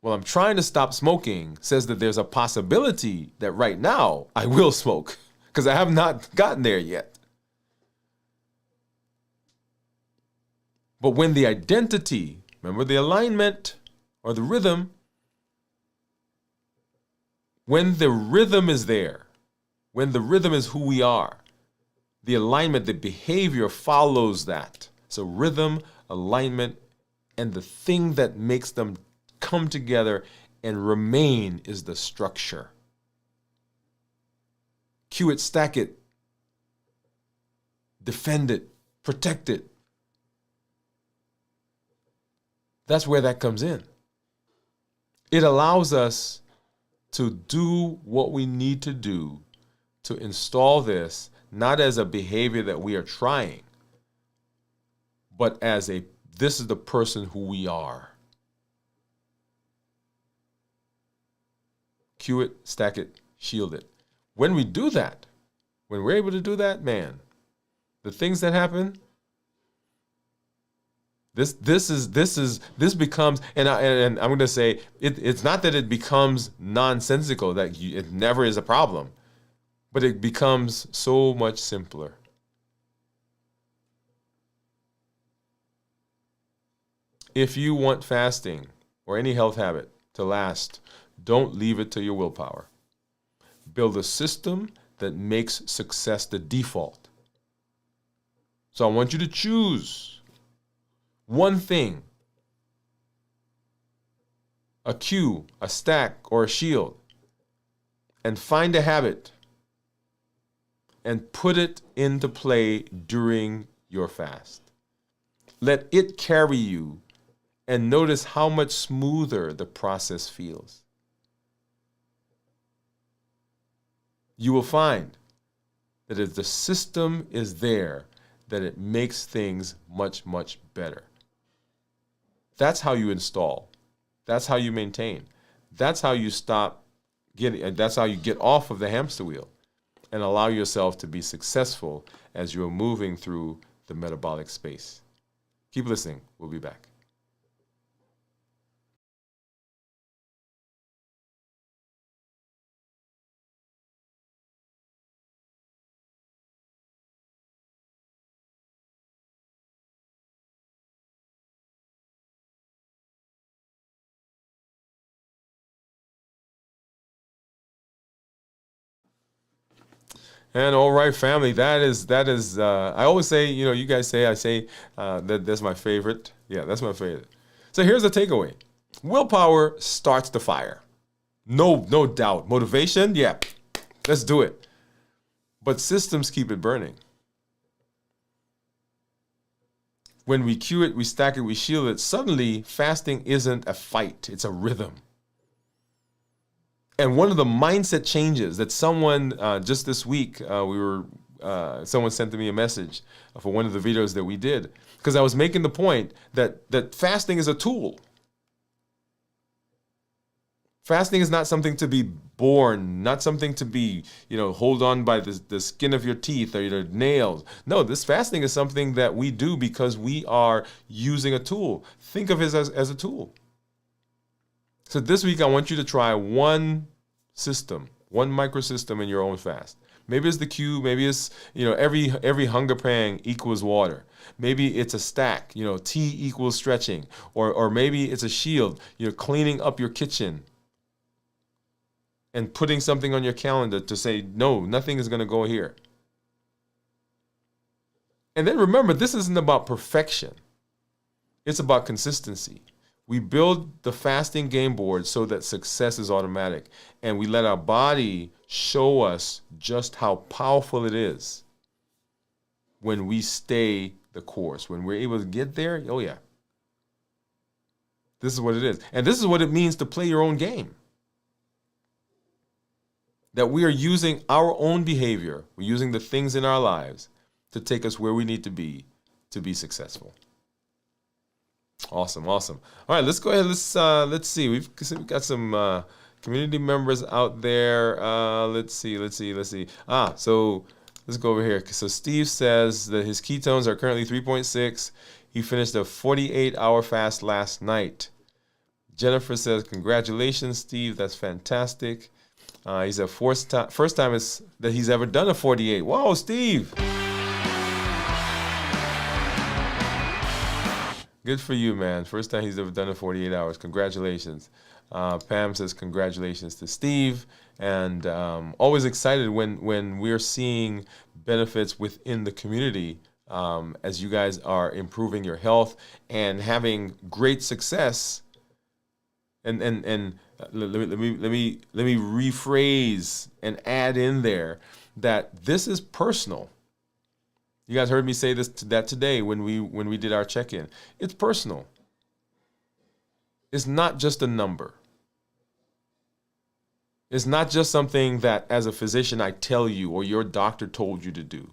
Speaker 1: Well, I'm trying to stop smoking says that there's a possibility that right now I will smoke because I have not gotten there yet. But when the identity, remember the alignment or the rhythm, when the rhythm is there, when the rhythm is who we are, the alignment, the behavior follows that. So rhythm, alignment, and the thing that makes them come together and remain is the structure. Cue it, stack it, defend it, protect it. That's where that comes in. It allows us to do what we need to do to install this, not as a behavior that we are trying, but as this is the person who we are. Cue it, stack it, shield it. When we do that, when we're able to do that, man, the things that happen, this becomes, and I'm going to say it's not that it becomes nonsensical, that it never is a problem, but it becomes so much simpler. If you want fasting or any health habit to last, don't leave it to your willpower. Build a system that makes success the default. So I want you to choose one thing, a cue, a stack, or a shield, and find a habit and put it into play during your fast. Let it carry you and notice how much smoother the process feels. You will find that if the system is there, that it makes things much, much better. That's how you install. That's how you maintain. That's how you that's how you get off of the hamster wheel and allow yourself to be successful as you're moving through the metabolic space. Keep listening. We'll be back. And all right, family, that is. I always say, you guys say, that's my favorite. Yeah, that's my favorite. So here's the takeaway: willpower starts the fire, no doubt. Motivation, yeah, let's do it. But systems keep it burning. When we cue it, we stack it, we shield it. Suddenly, fasting isn't a fight; it's a rhythm. And one of the mindset changes that someone just this week, someone sent me a message for one of the videos that we did, because I was making the point that fasting is a tool. Fasting is not something to be born, not something to be, hold on by the skin of your teeth or your nails. No, this fasting is something that we do because we are using a tool. Think of it as a tool. So this week, I want you to try one system, one microsystem in your own fast. Maybe it's the cue. Maybe it's, every hunger pang equals water. Maybe it's a stack, tea equals stretching. Or maybe it's a shield, cleaning up your kitchen and putting something on your calendar to say, no, nothing is going to go here. And then remember, this isn't about perfection. It's about consistency. We build the fasting game board so that success is automatic, and we let our body show us just how powerful it is when we stay the course. When we're able to get there, oh yeah. This is what it is. And this is what it means to play your own game. That we are using our own behavior, we're using the things in our lives to take us where we need to be successful. Awesome. All right, let's go ahead. Let's see. We've got some community members out there. Let's see. So let's go over here. So Steve says that his ketones are currently 3.6. He finished a 48-hour fast last night. Jennifer says, congratulations, Steve. That's fantastic. He said first time is that he's ever done a 48. Whoa, Steve. Good for you, man. First time he's ever done a 48 hours. Congratulations. Pam says congratulations to Steve. And always excited when we're seeing benefits within the community as you guys are improving your health and having great success. And let me rephrase and add in there that this is personal. You guys heard me say that today when we did our check-in. It's personal. It's not just a number. It's not just something that as a physician I tell you or your doctor told you to do.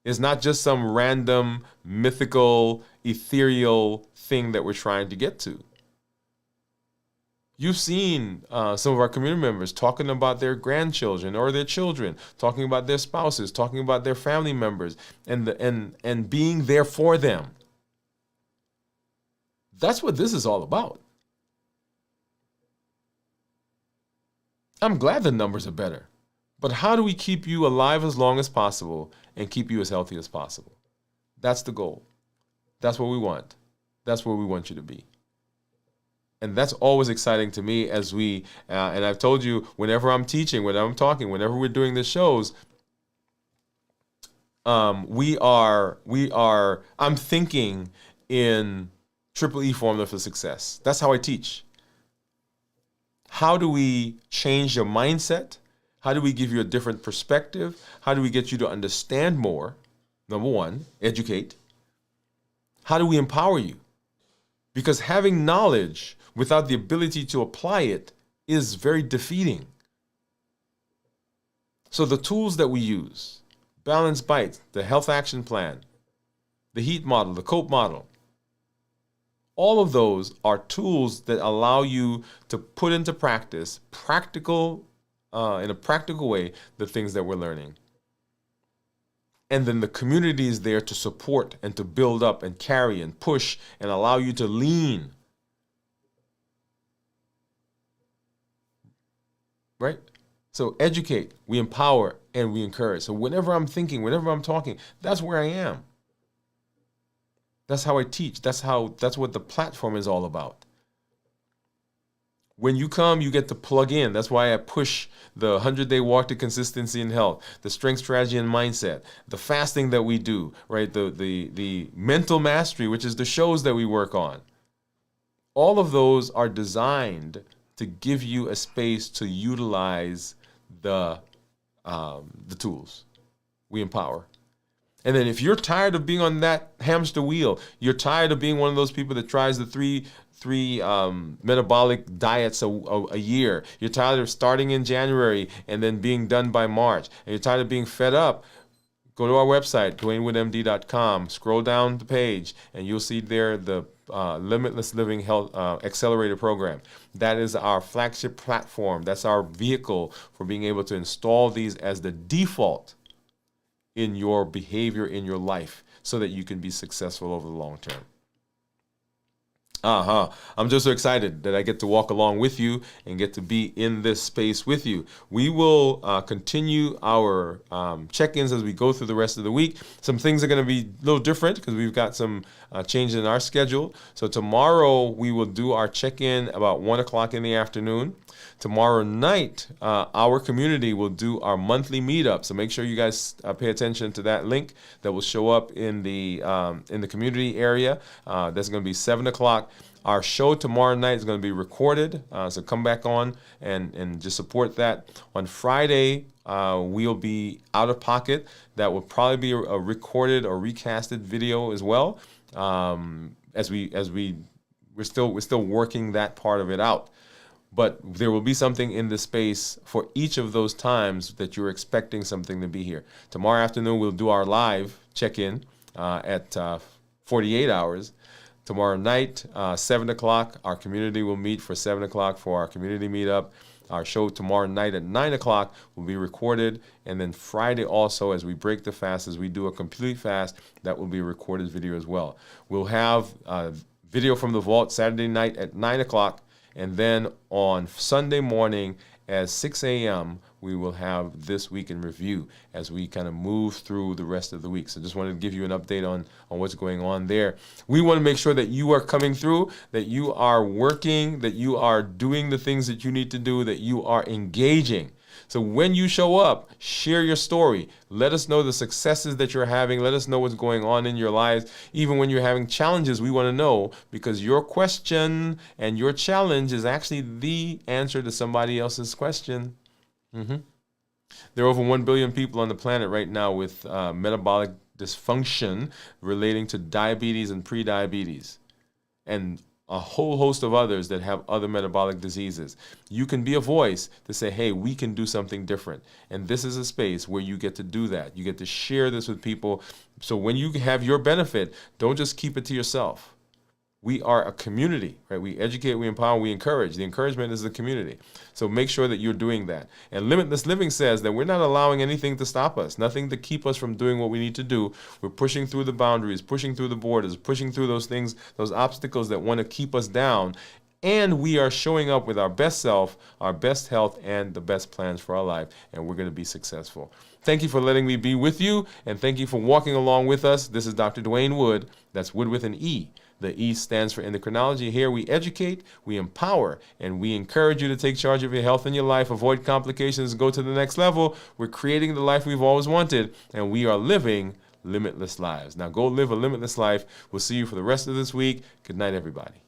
Speaker 1: It's not just some random, mythical, ethereal thing that we're trying to get to. You've seen some of our community members talking about their grandchildren or their children, talking about their spouses, talking about their family members, and being there for them. That's what this is all about. I'm glad the numbers are better, but how do we keep you alive as long as possible and keep you as healthy as possible? That's the goal. That's what we want. That's where we want you to be. And that's always exciting to me as we, and I've told you, whenever I'm teaching, whenever I'm talking, whenever we're doing the shows, I'm thinking in triple E formula for success. That's how I teach. How do we change your mindset? How do we give you a different perspective? How do we get you to understand more? Number one, educate. How do we empower you? Because having knowledge without the ability to apply it is very defeating. So the tools that we use, Balanced Bites, the Health Action Plan, the HEAT model, the COPE model, all of those are tools that allow you to put into practice, in a practical way, the things that we're learning. And then the community is there to support and to build up and carry and push and allow you to lean. Right? So educate, we empower, and we encourage. So whenever I'm thinking, whenever I'm talking, that's where I am. That's how I teach. That's what the platform is all about. When you come, you get to plug in. That's why I push the 100-day walk to consistency in health, the strength, strategy, and mindset, the fasting that we do, right? The mental mastery, which is the shows that we work on. All of those are designed to give you a space to utilize the tools. We empower. And then if you're tired of being on that hamster wheel, you're tired of being one of those people that tries the three metabolic diets a year, you're tired of starting in January and then being done by March, and you're tired of being fed up, go to our website, DwainWoodeMD.com, scroll down the page, and you'll see there the Limitless Living Health Accelerator Program. That is our flagship platform. That's our vehicle for being able to install these as the default in your behavior, in your life, so that you can be successful over the long term. I'm just so excited that I get to walk along with you and get to be in this space with you. We will continue our check-ins as we go through the rest of the week. Some things are going to be a little different because we've got some changes in our schedule. So tomorrow we will do our check-in about 1 o'clock in the afternoon. Tomorrow night, our community will do our monthly meetup. So make sure you guys pay attention to that link that will show up in the community area. That's going to be 7 o'clock. Our show tomorrow night is going to be recorded. So come back on and just support that. On Friday, we'll be out of pocket. That will probably be a recorded or recasted video as well. We're still working that part of it out. But there will be something in the space for each of those times that you're expecting something to be here. Tomorrow afternoon, we'll do our live check-in at 48 hours. Tomorrow night, 7 o'clock, our community will meet for 7 o'clock for our community meetup. Our show tomorrow night at 9 o'clock will be recorded. And then Friday also, as we break the fast, as we do a complete fast, that will be a recorded video as well. We'll have video from the vault Saturday night at 9 o'clock. And then on Sunday morning at 6 a.m., we will have This Week in Review as we kind of move through the rest of the week. So just wanted to give you an update on what's going on there. We want to make sure that you are coming through, that you are working, that you are doing the things that you need to do, that you are engaging. So when you show up, share your story. Let us know the successes that you're having. Let us know what's going on in your lives. Even when you're having challenges, we want to know, because your question and your challenge is actually the answer to somebody else's question. There are over 1 billion people on the planet right now with metabolic dysfunction relating to diabetes and prediabetes, and a whole host of others that have other metabolic diseases. You can be a voice to say, hey, we can do something different. And this is a space where you get to do that. You get to share this with people. So when you have your benefit, don't just keep it to yourself. We are a community, right? We educate, we empower, we encourage. The encouragement is the community. So make sure that you're doing that. And Limitless Living says that we're not allowing anything to stop us, nothing to keep us from doing what we need to do. We're pushing through the boundaries, pushing through the borders, pushing through those things, those obstacles that want to keep us down. And we are showing up with our best self, our best health, and the best plans for our life. And we're going to be successful. Thank you for letting me be with you. And thank you for walking along with us. This is Dr. Dwain Woode. That's Wood with an E. The E stands for endocrinology. Here we educate, we empower, and we encourage you to take charge of your health and your life, avoid complications, go to the next level. We're creating the life we've always wanted, and we are living limitless lives. Now go live a limitless life. We'll see you for the rest of this week. Good night, everybody.